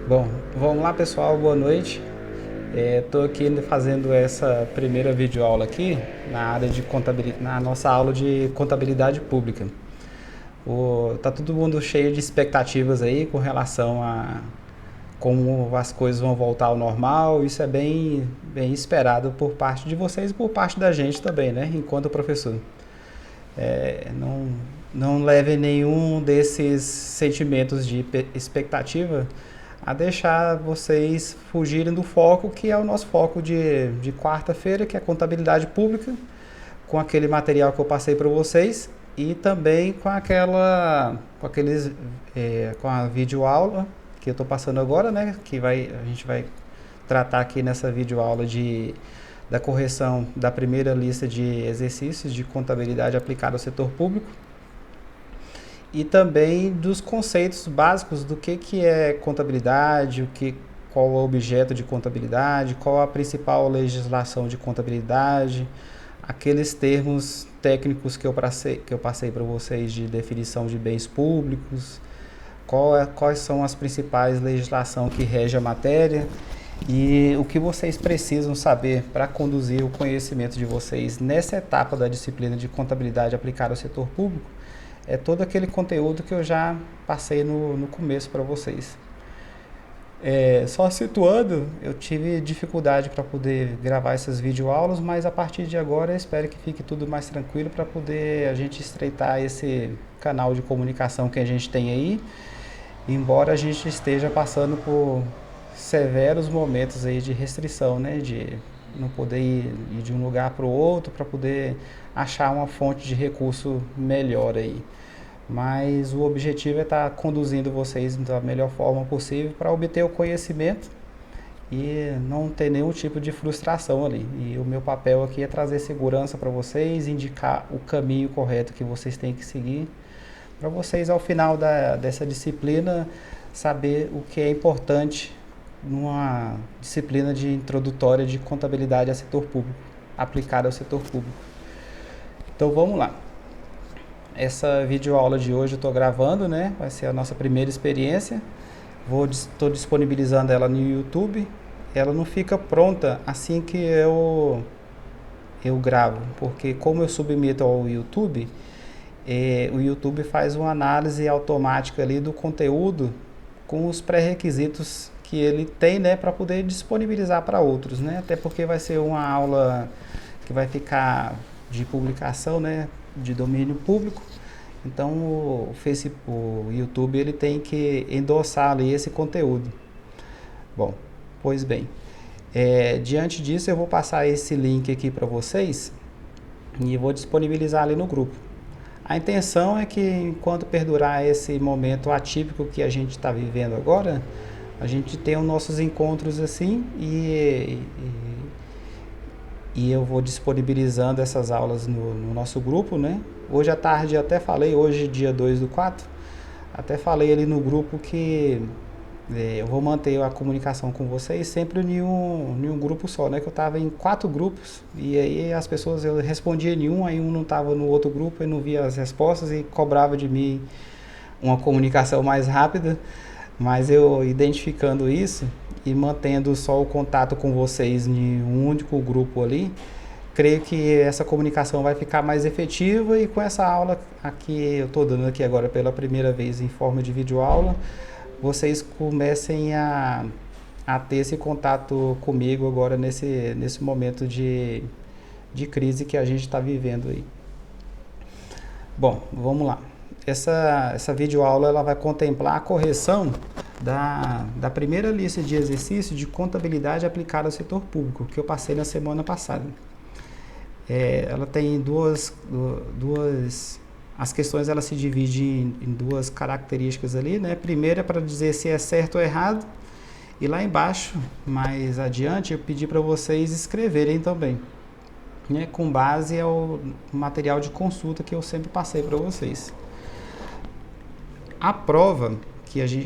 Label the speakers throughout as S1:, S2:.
S1: Bom, vamos lá pessoal, boa noite. Estou aqui fazendo essa primeira videoaula aqui na área de contabilidade, na nossa aula de contabilidade pública. Tá todo mundo cheio de expectativas aí com relação a como as coisas vão voltar ao normal. Isso é bem esperado por parte de vocês e por parte da gente também, né? Enquanto professor. Não leve nenhum desses sentimentos de expectativa a deixar vocês fugirem do foco, que é o nosso foco de quarta-feira, que é contabilidade pública, com aquele material que eu passei para vocês e também com a videoaula que eu estou passando agora, né? A gente vai tratar aqui nessa videoaula da correção da primeira lista de exercícios de contabilidade aplicada ao setor público e também dos conceitos básicos do que é contabilidade, qual é o objeto de contabilidade, qual a principal legislação de contabilidade, aqueles termos técnicos que eu passei para vocês de definição de bens públicos, quais são as principais legislações que regem a matéria e o que vocês precisam saber para conduzir o conhecimento de vocês nessa etapa da disciplina de contabilidade aplicada ao setor público. É todo aquele conteúdo que eu já passei no começo para vocês. Só situando, eu tive dificuldade para poder gravar essas videoaulas, mas a partir de agora eu espero que fique tudo mais tranquilo para poder a gente estreitar esse canal de comunicação que a gente tem aí, embora a gente esteja passando por severos momentos aí de restrição, né, de não poder ir de um lugar para o outro para poder achar uma fonte de recurso melhor aí. Mas o objetivo é estar conduzindo vocês da melhor forma possível para obter o conhecimento e não ter nenhum tipo de frustração ali. E o meu papel aqui é trazer segurança para vocês, indicar o caminho correto que vocês têm que seguir, para vocês ao final dessa disciplina saber o que é importante numa disciplina de introdutória de contabilidade a setor público, aplicada ao setor público. Então vamos lá. Essa videoaula de hoje eu estou gravando, né? Vai ser a nossa primeira experiência. Estou disponibilizando ela no YouTube. Ela não fica pronta assim que eu gravo, porque como eu submeto ao YouTube, o YouTube faz uma análise automática ali do conteúdo com os pré-requisitos que ele tem, né, para poder disponibilizar para outros, né? Até porque vai ser uma aula que vai ficar de publicação, né, de domínio público. Então o YouTube ele tem que endossar ali esse conteúdo. Bom, pois bem, diante disso eu vou passar esse link aqui para vocês e vou disponibilizar ali no grupo. A intenção é que enquanto perdurar esse momento atípico que a gente está vivendo agora, a gente tenha os nossos encontros assim e eu vou disponibilizando essas aulas no nosso grupo, né? Hoje à tarde até falei, hoje dia 2/4, até falei ali no grupo que eu vou manter a comunicação com vocês sempre em um grupo só, né? Que eu estava em 4 grupos e aí as pessoas, eu respondia em um, aí um não estava no outro grupo e não via as respostas e cobrava de mim uma comunicação mais rápida, mas eu identificando isso e mantendo só o contato com vocês em um único grupo ali, creio que essa comunicação vai ficar mais efetiva e com essa aula aqui, eu estou dando aqui agora pela primeira vez em forma de videoaula, vocês comecem a ter esse contato comigo agora nesse momento de crise que a gente está vivendo aí. Bom, vamos lá. Essa videoaula ela vai contemplar a correção da primeira lista de exercícios de contabilidade aplicada ao setor público, que eu passei na semana passada. Ela tem as questões elas se dividem em 2 características ali, né? Primeira é para dizer se é certo ou errado, e lá embaixo, mais adiante, eu pedi para vocês escreverem também, né? Com base ao material de consulta que eu sempre passei para vocês. A prova,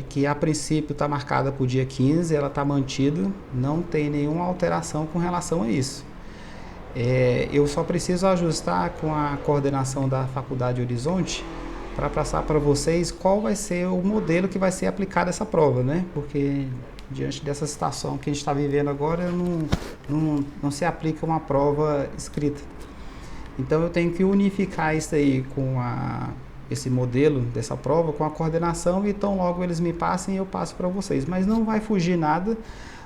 S1: que a princípio está marcada para o dia 15, ela está mantida, não tem nenhuma alteração com relação a isso. Eu só preciso ajustar com a coordenação da Faculdade Horizonte para passar para vocês qual vai ser o modelo que vai ser aplicado essa prova, né? Porque diante dessa situação que a gente está vivendo agora, não se aplica uma prova escrita. Então eu tenho que unificar isso aí com esse modelo dessa prova com a coordenação, e então logo eles me passem, eu passo para vocês. Mas não vai fugir nada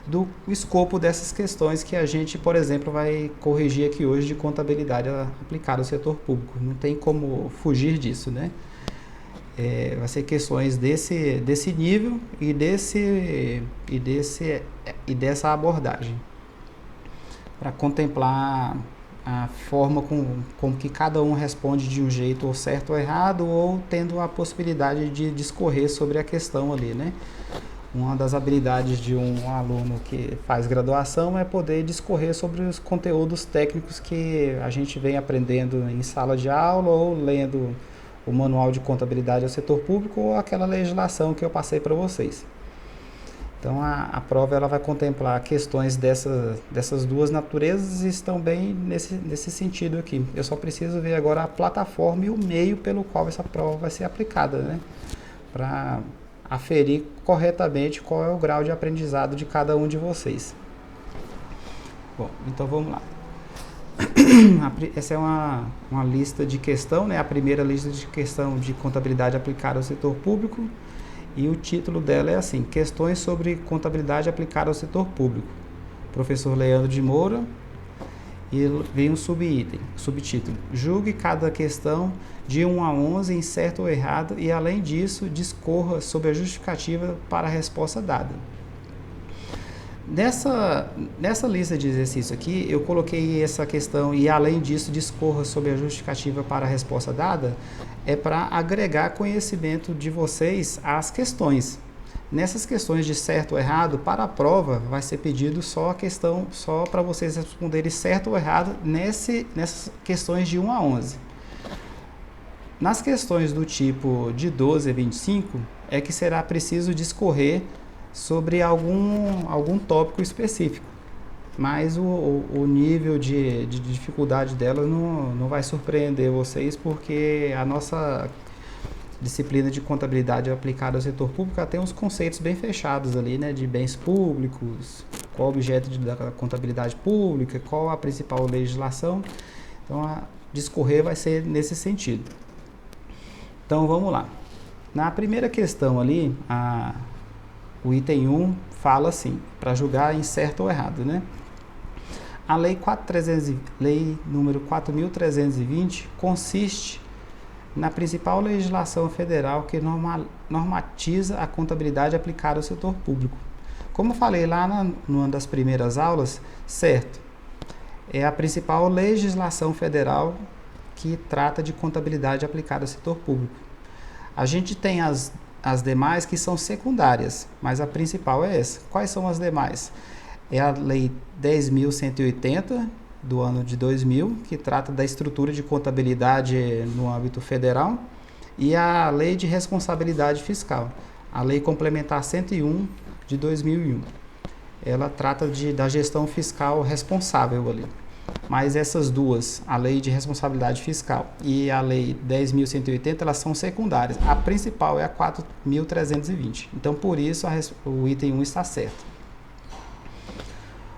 S1: do escopo dessas questões que a gente, por exemplo, vai corrigir aqui hoje de contabilidade aplicada ao setor público. Não tem como fugir disso, né? Vai ser questões desse nível e dessa abordagem, para contemplar a forma como que cada um responde de um jeito ou certo ou errado, ou tendo a possibilidade de discorrer sobre a questão ali, né? Uma das habilidades de um aluno que faz graduação é poder discorrer sobre os conteúdos técnicos que a gente vem aprendendo em sala de aula, ou lendo o manual de contabilidade ao setor público, ou aquela legislação que eu passei para vocês. Então a prova ela vai contemplar questões dessas duas naturezas e estão bem nesse sentido aqui. Eu só preciso ver agora a plataforma e o meio pelo qual essa prova vai ser aplicada, né? Para aferir corretamente qual é o grau de aprendizado de cada um de vocês. Bom, então vamos lá. Essa é uma lista de questão, né? A primeira lista de questão de contabilidade aplicada ao setor público, e o título dela é assim: Questões sobre contabilidade aplicada ao setor público. Professor Leandro de Moura, e vem um subtítulo: Julgue cada questão de 1 a 11 em certo ou errado, e além disso discorra sobre a justificativa para a resposta dada. Nessa lista de exercício aqui, eu coloquei essa questão, e além disso discorra sobre a justificativa para a resposta dada, é para agregar conhecimento de vocês às questões. Nessas questões de certo ou errado, para a prova, vai ser pedido só a questão, só para vocês responderem certo ou errado nessas questões de 1 a 11. Nas questões do tipo de 12 a 25, é que será preciso discorrer sobre algum tópico específico, mas o nível de dificuldade delas não vai surpreender vocês, porque a nossa disciplina de contabilidade aplicada ao setor público tem uns conceitos bem fechados ali, né, de bens públicos, qual o objeto da contabilidade pública, qual a principal legislação. Então, discorrer vai ser nesse sentido. Então, vamos lá. Na primeira questão ali, o item 1 fala assim, para julgar em certo ou errado, né? A lei número 4.320 consiste na principal legislação federal que normatiza a contabilidade aplicada ao setor público. Como eu falei lá numa das primeiras aulas, certo, é a principal legislação federal que trata de contabilidade aplicada ao setor público. A gente tem as demais que são secundárias, mas a principal é essa. Quais são as demais? É a Lei 10.180, do ano de 2000, que trata da estrutura de contabilidade no âmbito federal, e a Lei de Responsabilidade Fiscal, a Lei Complementar 101, de 2001. Ela trata da gestão fiscal responsável ali. Mas essas duas, a Lei de Responsabilidade Fiscal e a Lei 10.180, elas são secundárias. A principal é a 4.320. Então, por isso, o item 1 está certo.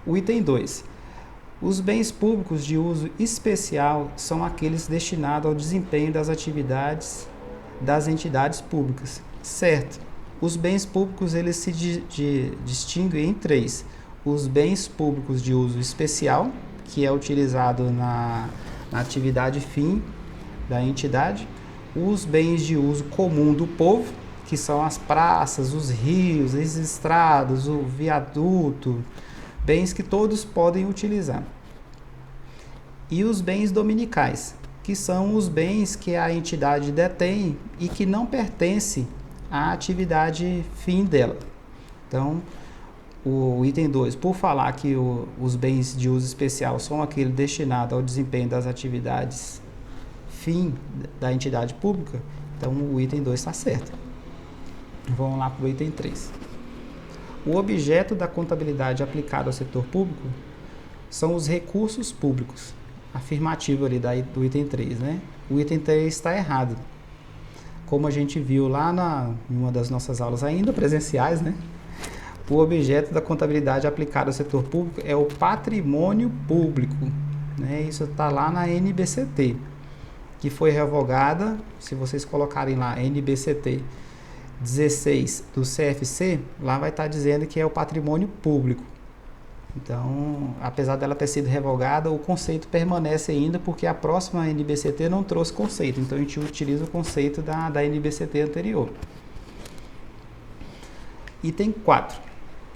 S1: O item 2. Os bens públicos de uso especial são aqueles destinados ao desempenho das atividades das entidades públicas. Certo. Os bens públicos, eles se distinguem em 3. Os bens públicos de uso especial, que é utilizado na atividade fim da entidade, os bens de uso comum do povo, que são as praças, os rios, as estradas, o viaduto, bens que todos podem utilizar. E os bens dominicais, que são os bens que a entidade detém e que não pertencem à atividade fim dela. Então, o item 2, por falar que os bens de uso especial são aquele destinado ao desempenho das atividades fim da entidade pública, então o item 2 está certo. Vamos lá para o item 3. O objeto da contabilidade aplicada ao setor público são os recursos públicos. Afirmativo ali do item 3, né? O item 3 está errado. como a gente viu lá em uma das nossas aulas ainda presenciais, né? O objeto da contabilidade aplicada ao setor público é o patrimônio público, né? Isso está lá na NBCT, que foi revogada. Se vocês colocarem lá NBCT 16 do CFC, lá vai estar dizendo que é o patrimônio público. Então, apesar dela ter sido revogada, o conceito permanece ainda, porque a próxima NBCT não trouxe conceito. Então, a gente utiliza o conceito da NBCT anterior. Item 4.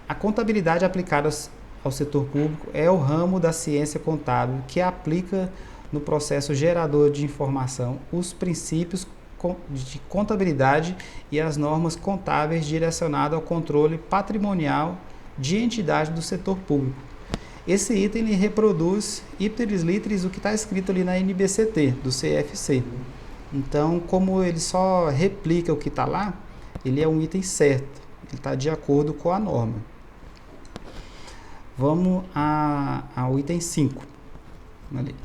S1: A contabilidade aplicada ao setor público é o ramo da ciência contábil que aplica no processo gerador de informação os princípios de contabilidade e as normas contábeis direcionadas ao controle patrimonial de entidade do setor público. Esse item ele reproduz ipteris literis o que está escrito ali na NBCT do CFC. Então, como ele só replica o que está lá, ele é um item certo, ele está de acordo com a norma. Vamos ao item 5. Ali.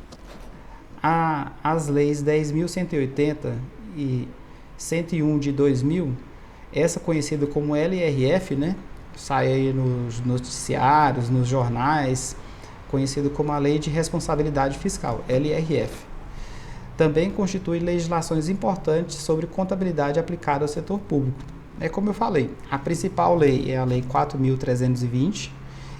S1: As leis 10.180 e 101 de 2000, essa conhecida como LRF, né? Sai aí nos noticiários, nos jornais, conhecido como a Lei de Responsabilidade Fiscal, LRF. Também constitui legislações importantes sobre contabilidade aplicada ao setor público. É como eu falei, a principal lei é a Lei 4.320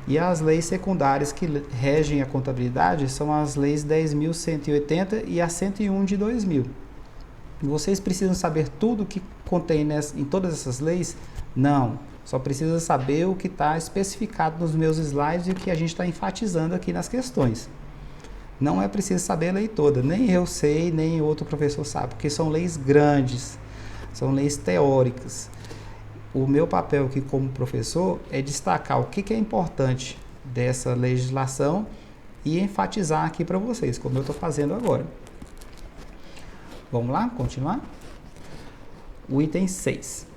S1: e as leis secundárias que regem a contabilidade são as leis 10.180 e a 101 de 2000. Vocês precisam saber tudo o que contém em todas essas leis? Não. Só precisa saber o que está especificado nos meus slides e o que a gente está enfatizando aqui nas questões. Não é preciso saber a lei toda, nem eu sei, nem outro professor sabe, porque são leis grandes, são leis teóricas. O meu papel aqui como professor é destacar o que é importante dessa legislação e enfatizar aqui para vocês, como eu estou fazendo agora. Vamos lá, continuar? O item 6.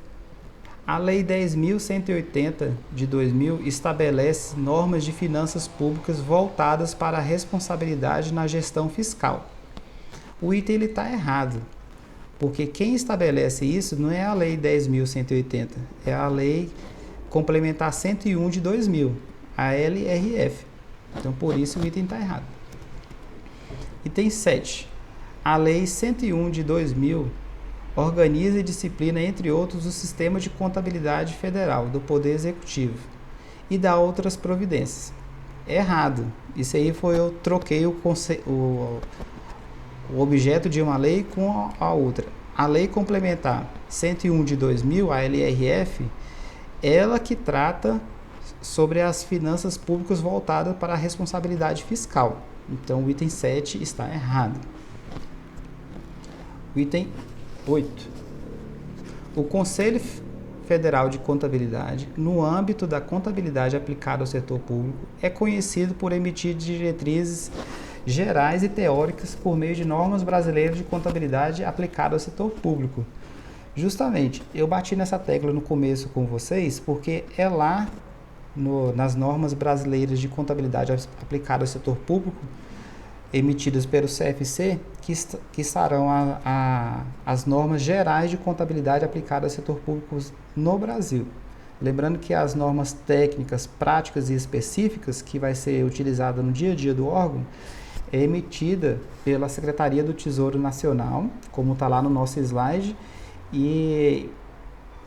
S1: A Lei 10.180 de 2000 estabelece normas de finanças públicas voltadas para a responsabilidade na gestão fiscal. O item está errado, porque quem estabelece isso não é a Lei 10.180, é a Lei Complementar 101 de 2000, a LRF. Então, por isso o item está errado. Item 7. A Lei 101 de 2000 organiza e disciplina, entre outros, o sistema de contabilidade federal do Poder Executivo e dá outras providências. Errado. Isso aí eu troquei o objeto de uma lei com a outra. A Lei Complementar 101 de 2000, a LRF, ela que trata sobre as finanças públicas voltadas para a responsabilidade fiscal. Então, o item 7 está errado. O item 8. O Conselho Federal de Contabilidade, no âmbito da contabilidade aplicada ao setor público, é conhecido por emitir diretrizes gerais e teóricas por meio de normas brasileiras de contabilidade aplicada ao setor público. Justamente, eu bati nessa tecla no começo com vocês, porque é lá nas normas brasileiras de contabilidade aplicada ao setor público, emitidas pelo CFC, que estarão as normas gerais de contabilidade aplicada ao setor público no Brasil. Lembrando que as normas técnicas, práticas e específicas, que vai ser utilizada no dia a dia do órgão, é emitida pela Secretaria do Tesouro Nacional, como está lá no nosso slide, e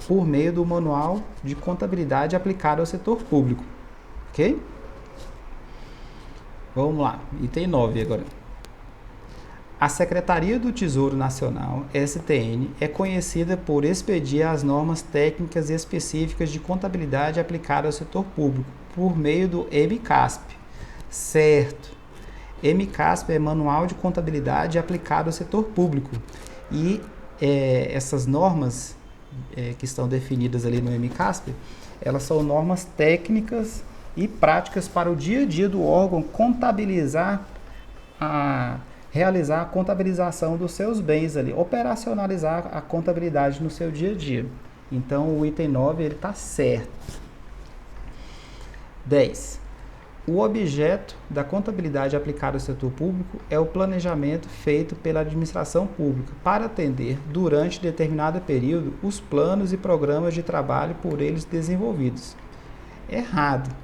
S1: por meio do Manual de Contabilidade aplicada ao setor público. Ok? Vamos lá, item 9 agora. A Secretaria do Tesouro Nacional, STN, é conhecida por expedir as normas técnicas e específicas de contabilidade aplicada ao setor público, por meio do MCASP. Certo. MCASP é Manual de Contabilidade aplicado ao setor público. E essas normas que estão definidas ali no MCASP, elas são normas técnicas e práticas para o dia a dia do órgão realizar a contabilização dos seus bens ali, operacionalizar a contabilidade no seu dia a dia. Então, o item 9 está certo. 10. O objeto da contabilidade aplicada ao setor público é o planejamento feito pela administração pública para atender, durante determinado período, os planos e programas de trabalho por eles desenvolvidos. Errado.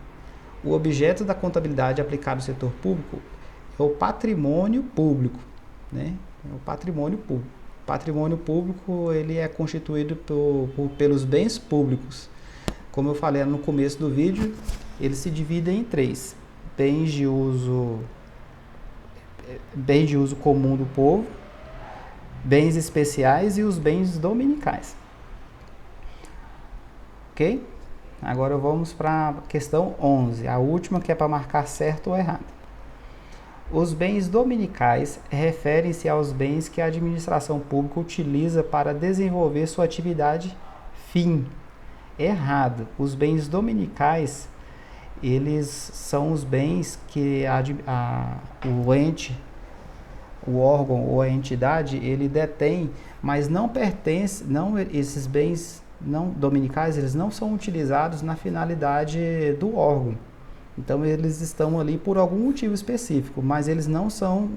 S1: O objeto da contabilidade aplicada ao setor público é o patrimônio público, né? É o patrimônio público. O patrimônio público, ele é constituído pelos bens públicos. Como eu falei no começo do vídeo, eles se dividem em três: bens de uso comum do povo, bens especiais e os bens dominicais. Ok? Agora vamos para a questão 11, a última, que é para marcar certo ou errado. Os bens dominicais referem-se aos bens que a administração pública utiliza para desenvolver sua atividade fim. Errado. Os bens dominicais, eles são os bens que o ente, o órgão ou a entidade, ele detém, mas não pertence, esses bens não dominicais, eles não são utilizados na finalidade do órgão. Então eles estão ali por algum motivo específico, mas eles não são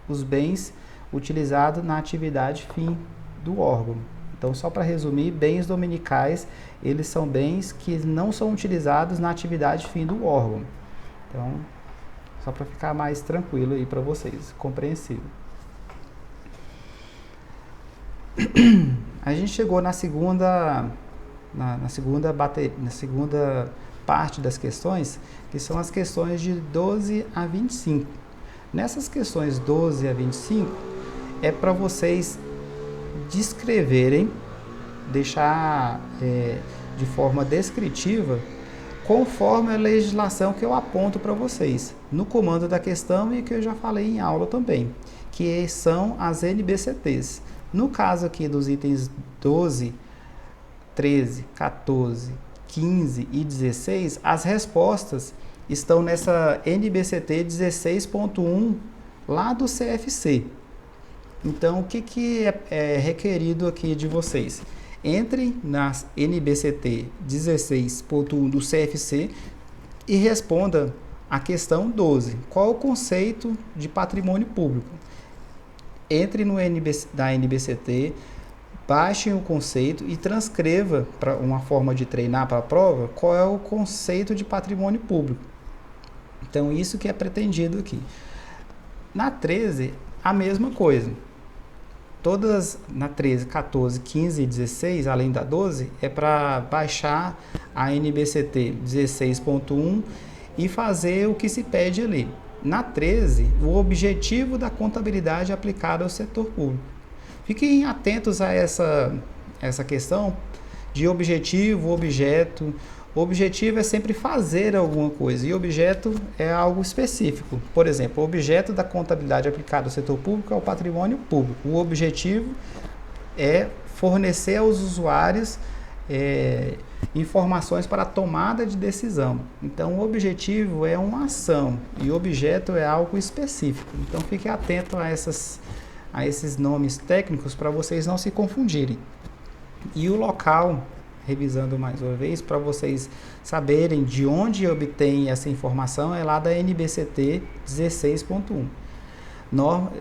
S1: os bens utilizados na atividade fim do órgão. Então, só para resumir, bens dominicais, eles são bens que não são utilizados na atividade fim do órgão. Então, só para ficar mais tranquilo aí para vocês, compreensível. A gente chegou na segunda parte das questões, que são as questões de 12 a 25. Nessas questões 12 a 25, é para vocês descreverem, deixar de forma descritiva, conforme a legislação que eu aponto para vocês, no comando da questão e que eu já falei em aula também, que são as NBCTs. No caso aqui dos itens 12, 13, 14, 15 e 16, as respostas estão nessa NBCT 16.1 lá do CFC. Então, o que é requerido aqui de vocês? Entrem na NBCT 16.1 do CFC e responda a questão 12. Qual é o conceito de patrimônio público? Entre no da NBCT, baixem o conceito e transcreva, para uma forma de treinar para a prova, qual é o conceito de patrimônio público. Então, isso que é pretendido aqui. Na 13, a mesma coisa. Todas na 13, 14, 15 e 16, além da 12, é para baixar a NBCT 16.1 e fazer o que se pede ali. Na 13, o objetivo da contabilidade aplicada ao setor público. Fiquem atentos a essa questão de objetivo, objeto. O objetivo é sempre fazer alguma coisa e objeto é algo específico. Por exemplo, o objeto da contabilidade aplicada ao setor público é o patrimônio público. O objetivo é fornecer aos usuários informações para a tomada de decisão. Então, o objetivo é uma ação e o objeto é algo específico. Então, fique atento a esses nomes técnicos para vocês não se confundirem. E o local, revisando mais uma vez, para vocês saberem de onde obtém essa informação, é lá da NBCT 16.1.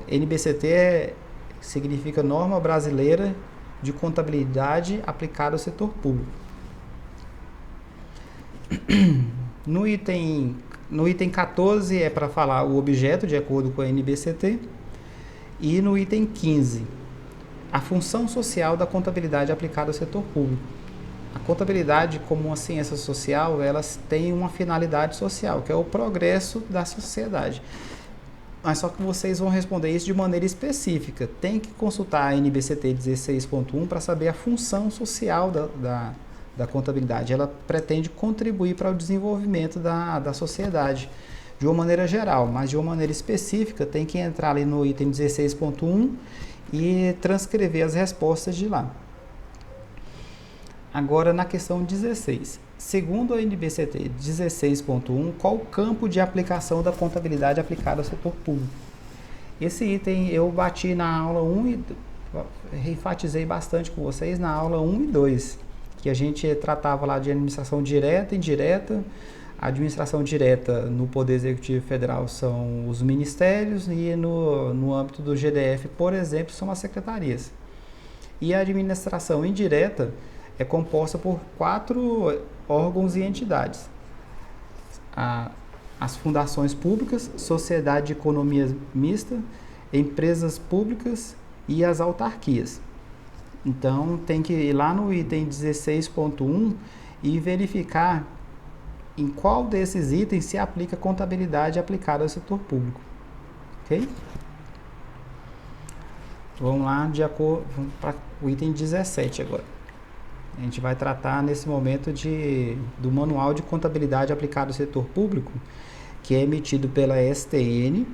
S1: NBCT significa Norma Brasileira de Contabilidade Aplicada ao Setor Público. No item 14 é para falar o objeto de acordo com a NBCT. E no item 15, a função social da contabilidade aplicada ao setor público. A contabilidade, como uma ciência social, elas têm uma finalidade social, que é o progresso da sociedade. Mas só que vocês vão responder isso de maneira específica. Tem que consultar a NBCT 16.1 para saber a função social da contabilidade. Ela pretende contribuir para o desenvolvimento da sociedade de uma maneira geral, mas de uma maneira específica tem que entrar ali no item 16.1 e transcrever as respostas de lá. Agora, na questão 16. Segundo a NBCT 16.1, qual o campo de aplicação da contabilidade aplicada ao setor público? Esse item eu bati na aula 1 e enfatizei bastante com vocês na aula 1 e 2, que a gente tratava lá de administração direta, indireta, A administração direta no Poder Executivo Federal são os ministérios e no âmbito do GDF, por exemplo, são as secretarias. E a administração indireta é composta por 4 órgãos e entidades. As fundações públicas, sociedade de economia mista, empresas públicas e as autarquias. Então, tem que ir lá no item 16.1 e verificar em qual desses itens se aplica contabilidade aplicada ao setor público. Ok? Vamos lá, vamos para o item 17 agora. A gente vai tratar nesse momento do Manual de Contabilidade aplicada ao setor público, que é emitido pela STN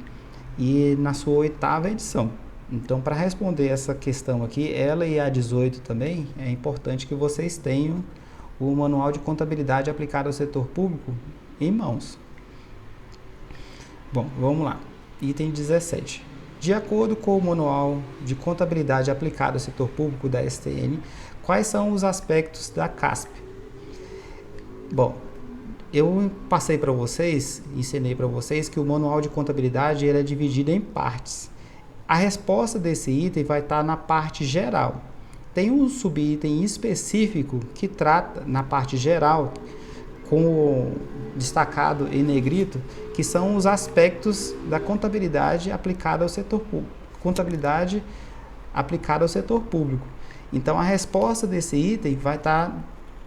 S1: e na sua 8ª edição. Então, para responder essa questão aqui, ela e a 18 também, é importante que vocês tenham o Manual de Contabilidade aplicado ao setor público em mãos. Bom, vamos lá. Item 17. De acordo com o Manual de Contabilidade aplicado ao setor público da STN, quais são os aspectos da CASP? Bom, eu passei para vocês, ensinei para vocês que o Manual de Contabilidade ele é dividido em partes. A resposta desse item vai estar na parte geral. Tem um subitem específico que trata, na parte geral, com destacado em negrito, que são os aspectos da contabilidade aplicada ao setor público. Contabilidade aplicada ao setor público. Então, a resposta desse item vai estar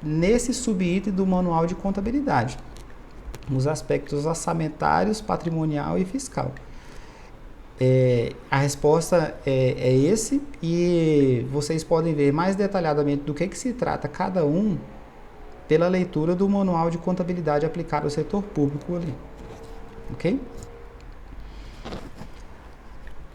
S1: nesse subitem do Manual de Contabilidade. Os aspectos orçamentários, patrimonial e fiscal. A resposta é esse, e vocês podem ver mais detalhadamente do que se trata cada um pela leitura do Manual de Contabilidade aplicado ao setor público ali. Ok?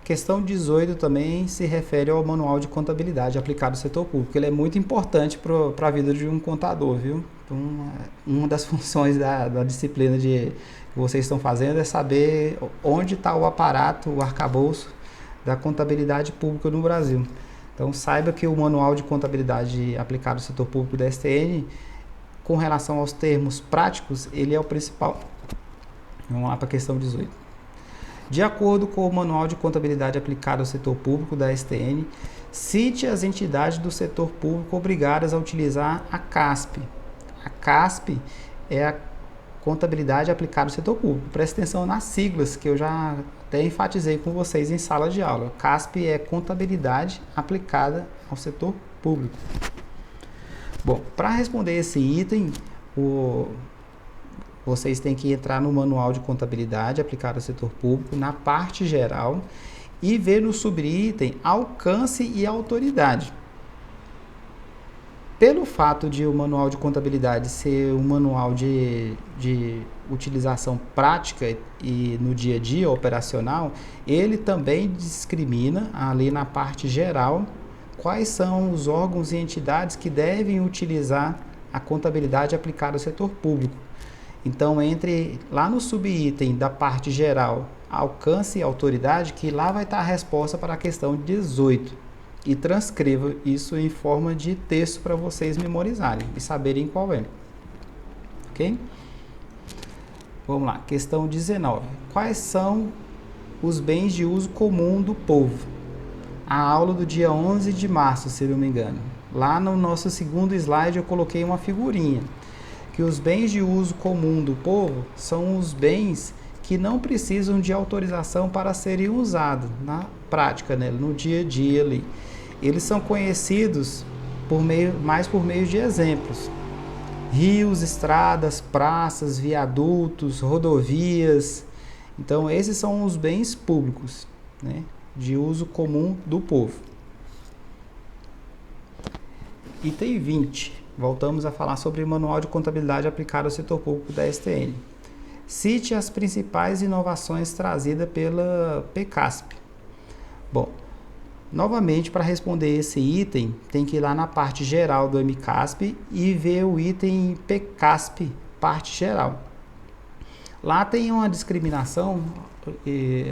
S1: Questão 18 também se refere ao Manual de Contabilidade aplicado ao setor público. Ele é muito importante para a vida de um contador, viu? Então, uma das funções da disciplina que vocês estão fazendo é saber onde está o aparato, o arcabouço da contabilidade pública no Brasil. Então, saiba que o Manual de Contabilidade aplicado ao setor público da STN, com relação aos termos práticos, ele é o principal. Vamos lá para a questão 18. De acordo com o Manual de Contabilidade aplicado ao setor público da STN, cite as entidades do setor público obrigadas a utilizar a CASP. A CASP é a contabilidade aplicada ao setor público. Preste atenção nas siglas, que eu já até enfatizei com vocês em sala de aula. CASP é contabilidade aplicada ao setor público. Bom, para responder esse item, vocês têm que entrar no Manual de Contabilidade aplicado ao setor público, na parte geral, e ver no subitem alcance e autoridade. Pelo fato de o Manual de Contabilidade ser um manual de utilização prática e no dia a dia operacional, ele também discrimina ali na parte geral quais são os órgãos e entidades que devem utilizar a contabilidade aplicada ao setor público. Então, entre lá no subitem da parte geral, alcance e autoridade, que lá vai estar a resposta para a questão 18. E transcreva isso em forma de texto para vocês memorizarem e saberem qual é. Ok? Vamos lá, questão 19. Quais são os bens de uso comum do povo? A aula do dia 11 de março, se não me engano. Lá no nosso segundo slide eu coloquei uma figurinha. Que os bens de uso comum do povo são os bens que não precisam de autorização para serem usados na prática, né, no dia a dia ali. Eles são conhecidos mais por meio de exemplos. Rios, estradas, praças, viadutos, rodovias. Então, esses são os bens públicos, né, de uso comum do povo. Item 20. Voltamos a falar sobre o Manual de Contabilidade aplicado ao setor público da STN. Cite as principais inovações trazidas pela PCASP. Bom, novamente, para responder esse item, tem que ir lá na parte geral do MCASP e ver o item PCASP, parte geral. Lá tem uma discriminação,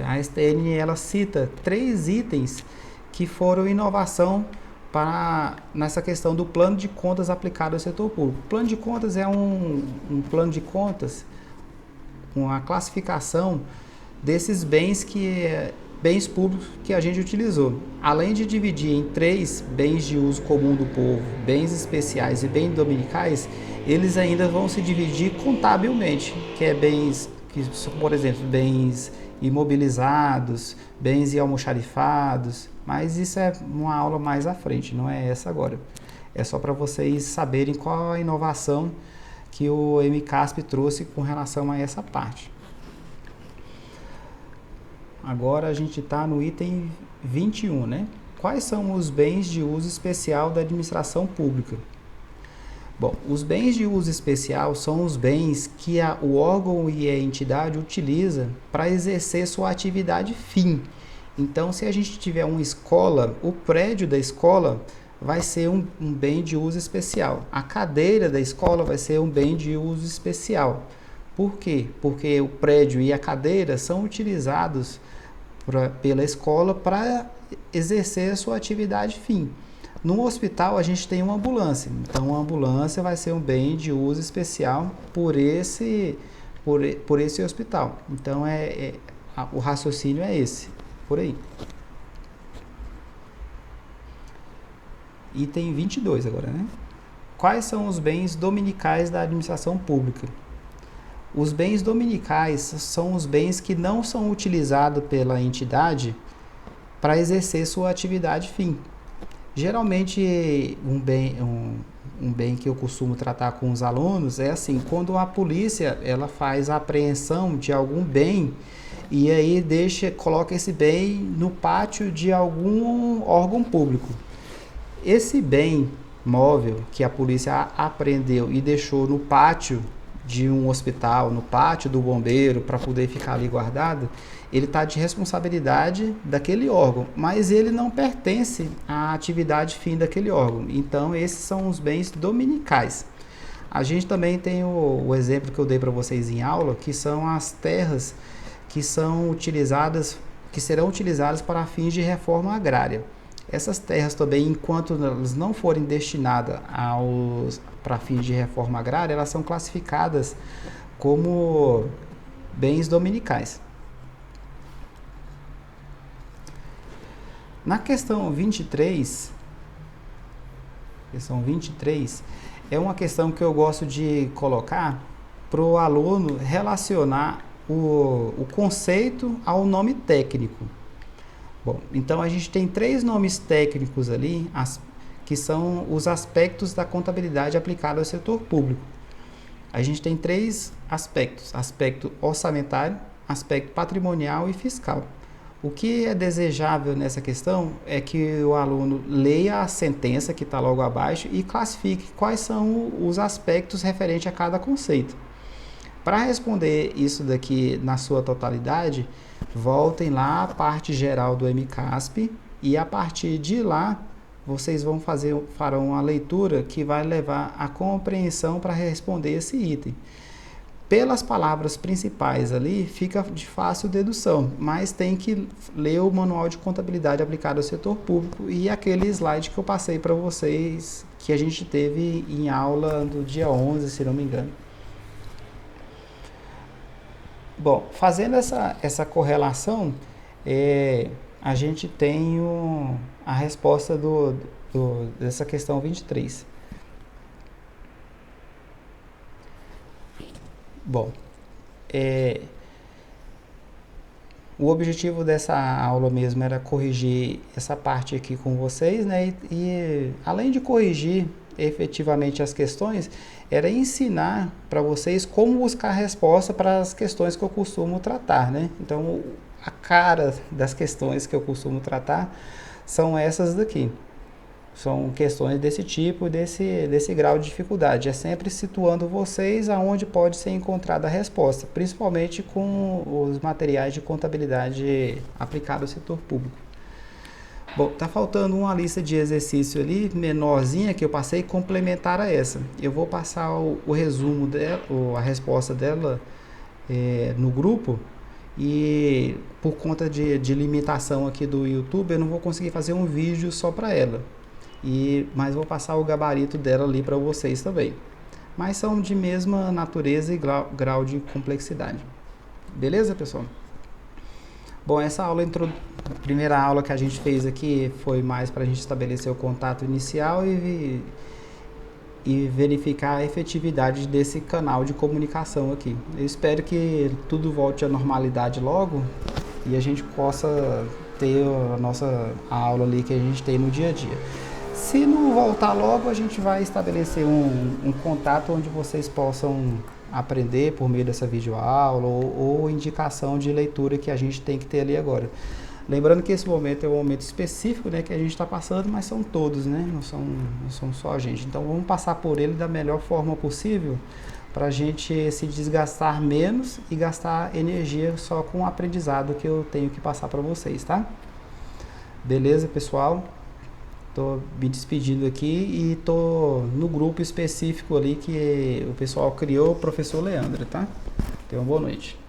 S1: a STN ela cita 3 itens que foram inovação nessa questão do plano de contas aplicado ao setor público. O plano de contas é um plano de contas uma classificação desses bens bens públicos que a gente utilizou. Além de dividir em 3 bens de uso comum do povo, bens especiais e bens dominicais, eles ainda vão se dividir contabilmente, que é bens que são, por exemplo, bens imobilizados, bens e almoxarifados, mas isso é uma aula mais à frente, não é essa agora. É só para vocês saberem qual a inovação que o MCASP trouxe com relação a essa parte. Agora a gente está no item 21, né? Quais são os bens de uso especial da administração pública? Bom, os bens de uso especial são os bens que o órgão e a entidade utiliza para exercer sua atividade fim. Então, se a gente tiver uma escola, o prédio da escola vai ser um bem de uso especial. A cadeira da escola vai ser um bem de uso especial. Por quê? Porque o prédio e a cadeira são utilizados pela escola para exercer a sua atividade fim. No hospital a gente tem uma ambulância, então a ambulância vai ser um bem de uso especial por esse hospital. Então o raciocínio é esse, por aí. Item 22 agora, né? Quais são os bens dominicais da administração pública? Os bens dominicais são os bens que não são utilizados pela entidade para exercer sua atividade fim. Geralmente, um bem que eu costumo tratar com os alunos é assim, quando a polícia ela faz a apreensão de algum bem e aí coloca esse bem no pátio de algum órgão público. Esse bem móvel que a polícia apreendeu e deixou no pátio de um hospital, no pátio do bombeiro, para poder ficar ali guardado, ele está de responsabilidade daquele órgão, mas ele não pertence à atividade fim daquele órgão. Então, esses são os bens dominicais. A gente também tem o exemplo que eu dei para vocês em aula, que são as terras que serão utilizadas para fins de reforma agrária. Essas terras também, enquanto elas não forem destinadas para fins de reforma agrária, elas são classificadas como bens dominicais. Na questão 23, é uma questão que eu gosto de colocar para o aluno relacionar o conceito ao nome técnico. Bom, então a gente tem 3 nomes técnicos ali, que são os aspectos da contabilidade aplicada ao setor público. A gente tem 3 aspectos: aspecto orçamentário, aspecto patrimonial e fiscal. O que é desejável nessa questão é que o aluno leia a sentença que está logo abaixo e classifique quais são os aspectos referentes a cada conceito. Para responder isso daqui na sua totalidade, voltem lá à parte geral do MCASP e a partir de lá vocês farão uma leitura que vai levar à compreensão para responder esse item. Pelas palavras principais ali, fica de fácil dedução, mas tem que ler o Manual de Contabilidade aplicado ao setor público e aquele slide que eu passei para vocês, que a gente teve em aula do dia 11, se não me engano. Bom, fazendo essa correlação, a gente tem a resposta dessa questão 23. Bom, o objetivo dessa aula mesmo era corrigir essa parte aqui com vocês, né? E além de corrigir efetivamente as questões, era ensinar para vocês como buscar resposta para as questões que eu costumo tratar, né? Então, a cara das questões que eu costumo tratar são essas daqui. São questões desse tipo, desse grau de dificuldade. É sempre situando vocês aonde pode ser encontrada a resposta, principalmente com os materiais de contabilidade aplicados ao setor público. Bom, tá faltando uma lista de exercício ali, menorzinha, que eu passei, complementar a essa. Eu vou passar o resumo dela, a resposta dela no grupo, e por conta de limitação aqui do YouTube, eu não vou conseguir fazer um vídeo só para ela. Mas vou passar o gabarito dela ali para vocês também. Mas são de mesma natureza e grau de complexidade. Beleza, pessoal? Bom, essa aula a primeira aula que a gente fez aqui foi mais para a gente estabelecer o contato inicial e verificar a efetividade desse canal de comunicação aqui. Eu espero que tudo volte à normalidade logo e a gente possa ter a aula ali que a gente tem no dia a dia. Se não voltar logo, a gente vai estabelecer um contato onde vocês possam aprender por meio dessa videoaula ou indicação de leitura que a gente tem que ter ali agora. Lembrando que esse momento é um momento específico, né, que a gente está passando, mas são todos, né, não são só a gente. Então vamos passar por ele da melhor forma possível para a gente se desgastar menos e gastar energia só com o aprendizado que eu tenho que passar para vocês, tá? Beleza, pessoal? Tô me despedindo aqui e tô no grupo específico ali que o pessoal criou, o professor Leandro, tá? Tenham uma boa noite.